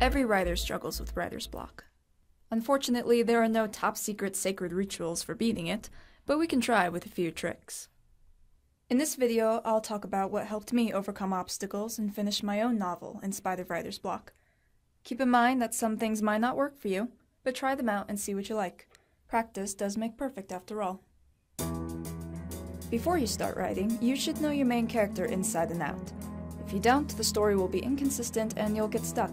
Every writer struggles with writer's block. Unfortunately, there are no top-secret sacred rituals for beating it, but we can try with a few tricks. In this video, I'll talk about what helped me overcome obstacles and finish my own novel in spite of writer's block. Keep in mind that some things might not work for you, but try them out and see what you like. Practice does make perfect after all. Before you start writing, you should know your main character inside and out. If you don't, the story will be inconsistent and you'll get stuck.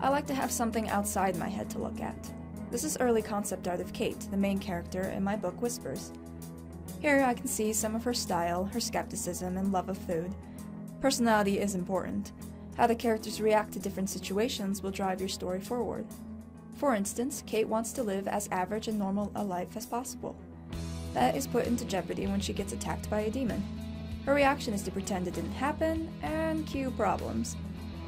I like to have something outside my head to look at. This is early concept art of Kate, the main character in my book Whispers. Here I can see some of her style, her skepticism, and love of food. Personality is important. How the characters react to different situations will drive your story forward. For instance, Kate wants to live as average and normal a life as possible. That is put into jeopardy when she gets attacked by a demon. Her reaction is to pretend it didn't happen, and cue problems.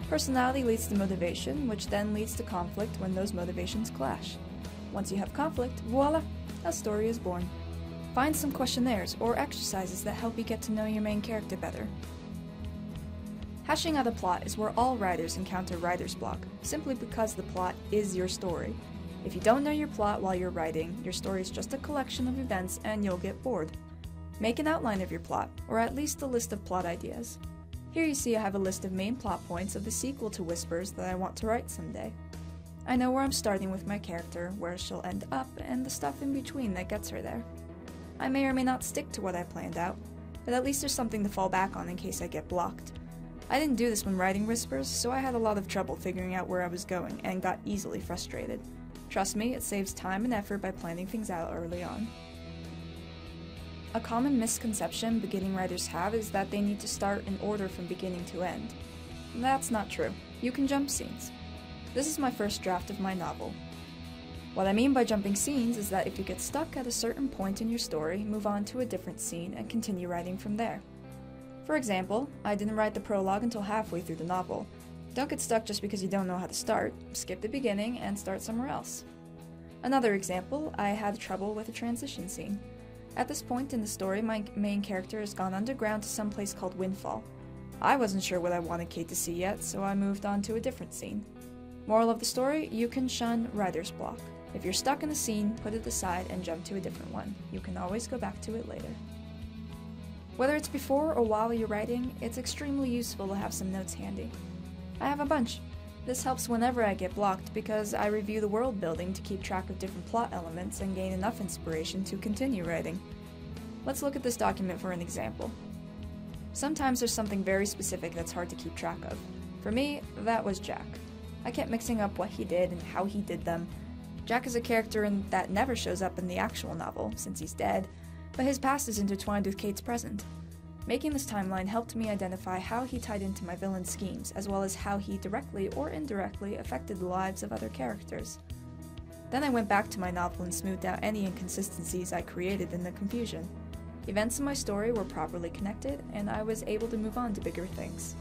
Personality leads to motivation, which then leads to conflict when those motivations clash. Once you have conflict, voila, a story is born. Find some questionnaires or exercises that help you get to know your main character better. Hashing out a plot is where all writers encounter writer's block, simply because the plot is your story. If you don't know your plot while you're writing, your story is just a collection of events and you'll get bored. Make an outline of your plot, or at least a list of plot ideas. Here you see I have a list of main plot points of the sequel to Whispers that I want to write someday. I know where I'm starting with my character, where she'll end up, and the stuff in between that gets her there. I may or may not stick to what I planned out, but at least there's something to fall back on in case I get blocked. I didn't do this when writing Whispers, so I had a lot of trouble figuring out where I was going and got easily frustrated. Trust me, it saves time and effort by planning things out early on. A common misconception beginning writers have is that they need to start in order from beginning to end. That's not true. You can jump scenes. This is my first draft of my novel. What I mean by jumping scenes is that if you get stuck at a certain point in your story, move on to a different scene and continue writing from there. For example, I didn't write the prologue until halfway through the novel. Don't get stuck just because you don't know how to start. Skip the beginning and start somewhere else. Another example, I had trouble with a transition scene. At this point in the story, my main character has gone underground to some place called Windfall. I wasn't sure what I wanted Kate to see yet, so I moved on to a different scene. Moral of the story, you can shun writer's block. If you're stuck in a scene, put it aside and jump to a different one. You can always go back to it later. Whether it's before or while you're writing, it's extremely useful to have some notes handy. I have a bunch. This helps whenever I get blocked because I review the world building to keep track of different plot elements and gain enough inspiration to continue writing. Let's look at this document for an example. Sometimes there's something very specific that's hard to keep track of. For me, that was Jack. I kept mixing up what he did and how he did them. Jack is a character that never shows up in the actual novel, since he's dead, but his past is intertwined with Kate's present. Making this timeline helped me identify how he tied into my villain's schemes, as well as how he directly or indirectly affected the lives of other characters. Then I went back to my novel and smoothed out any inconsistencies I created in the confusion. Events in my story were properly connected, and I was able to move on to bigger things.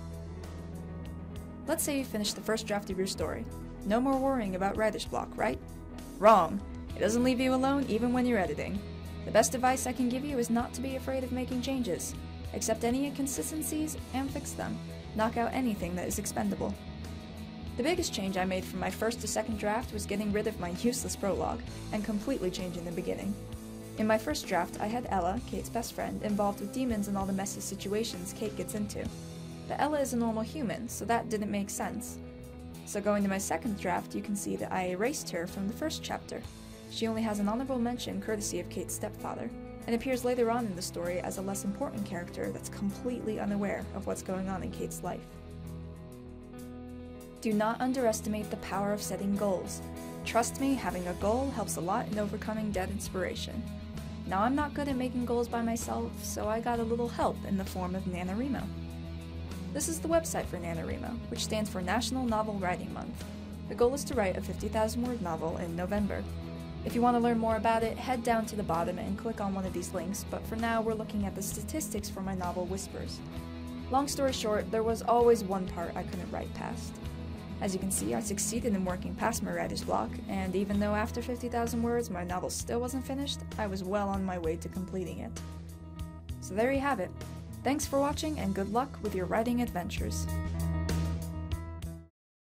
Let's say you finished the first draft of your story. No more worrying about writer's block, right? Wrong! It doesn't leave you alone even when you're editing. The best advice I can give you is not to be afraid of making changes. Accept any inconsistencies and fix them. Knock out anything that is expendable. The biggest change I made from my first to second draft was getting rid of my useless prologue and completely changing the beginning. In my first draft, I had Ella, Kate's best friend, involved with demons and all the messy situations Kate gets into. But Ella is a normal human, so that didn't make sense. So going to my second draft, you can see that I erased her from the first chapter. She only has an honorable mention courtesy of Kate's stepfather, and appears later on in the story as a less important character that's completely unaware of what's going on in Kate's life. Do not underestimate the power of setting goals. Trust me, having a goal helps a lot in overcoming dead inspiration. Now I'm not good at making goals by myself, so I got a little help in the form of NaNoWriMo. This is the website for NaNoWriMo, which stands for National Novel Writing Month. The goal is to write a 50,000-word novel in November. If you want to learn more about it, head down to the bottom and click on one of these links, but for now we're looking at the statistics for my novel Whispers. Long story short, there was always one part I couldn't write past. As you can see, I succeeded in working past my writer's block, and even though after 50,000 words my novel still wasn't finished, I was well on my way to completing it. So there you have it. Thanks for watching and good luck with your writing adventures.